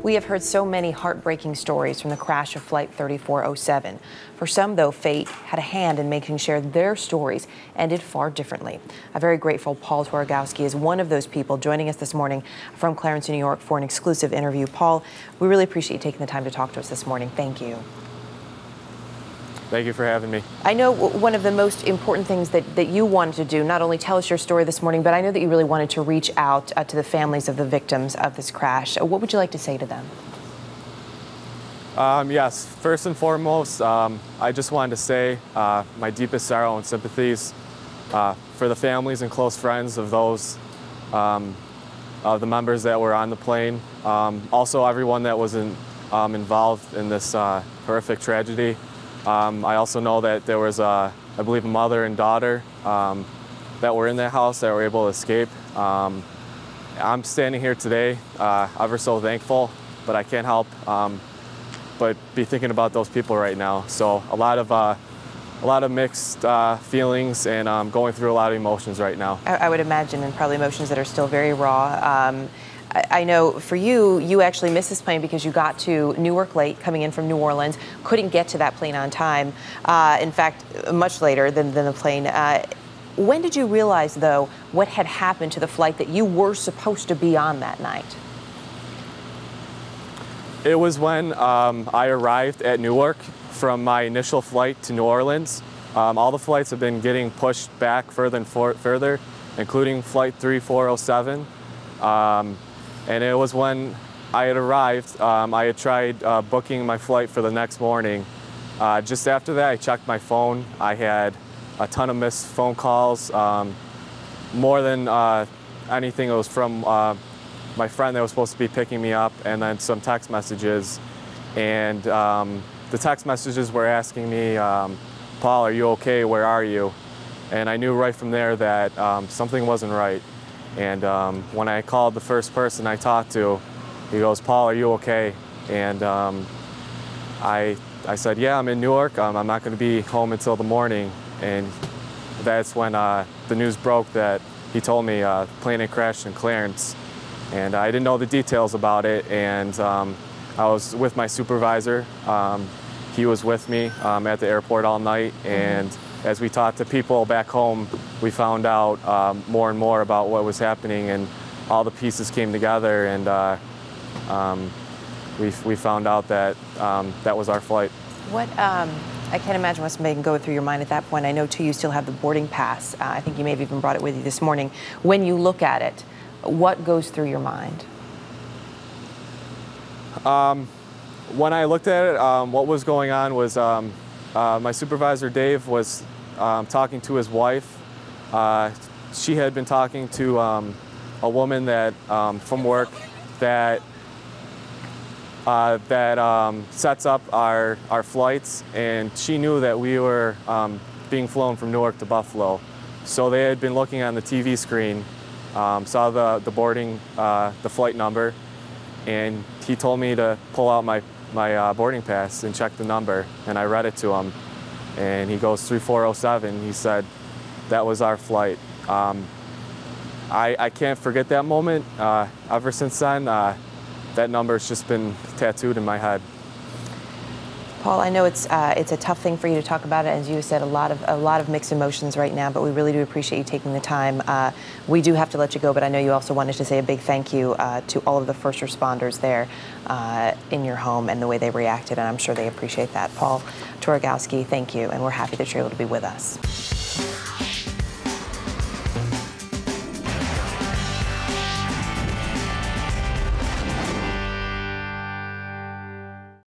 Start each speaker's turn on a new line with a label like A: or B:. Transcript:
A: We have heard so many heartbreaking stories from the crash of Flight 3407. For some, though, fate had a hand in making sure their stories ended far differently. I'm very grateful Paul Twaragowski is one of those people joining us this morning from Clarence, New York for an exclusive interview. Paul, we really appreciate you taking the time to talk to us this morning. Thank you.
B: Thank you for having me.
A: I know one of the most important things that you wanted to do, not only tell us your story this morning, but I know that you really wanted to reach out to the families of the victims of this crash. What would you like to say to them?
B: Yes, first and foremost, I just wanted to say my deepest sorrow and sympathies for the families and close friends of those of the members that were on the plane. Also, everyone that was involved in this horrific tragedy. I also know that there was, I believe, a mother and daughter that were in that house that were able to escape. I'm standing here today, ever so thankful, but I can't help but be thinking about those people right now. So a lot of mixed feelings and going through a lot of emotions right now.
A: I would imagine, and probably emotions that are still very raw. I know for you, you actually missed this plane because you got to Newark late, coming in from New Orleans, couldn't get to that plane on time. In fact, much later than the plane. When did you realize, though, what had happened to the flight that you were supposed to be on that night?
B: It was when I arrived at Newark from my initial flight to New Orleans. All the flights have been getting pushed back further and further, including Flight 3407. And it was when I had arrived, I had tried booking my flight for the next morning. Just after that, I checked my phone. I had a ton of missed phone calls. More than anything, it was from my friend that was supposed to be picking me up, and then some text messages. And the text messages were asking me, Paul, are you okay? Where are you? And I knew right from there that something wasn't right. And when I called the first person I talked to, he goes, Paul, are you okay? And I said, yeah, I'm in Newark. I'm not going to be home until the morning. And that's when the news broke that he told me the plane had crashed in Clarence. And I didn't know the details about it. And I was with my supervisor. He was with me at the airport all night. And as we talked to people back home, we found out more and more about what was happening, and all the pieces came together, and we found out that that was our flight.
A: What I can't imagine what's been going through your mind at that point. I know, too, you still have the boarding pass. I think you may have even brought it with you this morning. When you look at it, what goes through your mind?
B: When I looked at it, what was going on was my supervisor, Dave, was talking to his wife. She had been talking to a woman that from work that sets up our flights, and she knew that we were being flown from Newark to Buffalo. So they had been looking on the TV screen, saw the boarding, the flight number, and he told me to pull out my boarding pass and check the number, and I read it to him. And he goes, 3407. He said, that was our flight. I can't forget that moment. Ever since then, that number's just been tattooed in my head.
A: Paul, I know it's a tough thing for you to talk about it. As you said, a lot of mixed emotions right now, but we really do appreciate you taking the time. We do have to let you go, but I know you also wanted to say a big thank you to all of the first responders there in your home and the way they reacted, and I'm sure they appreciate that. Paul Twaragowski, thank you, and we're happy that you're able to be with us.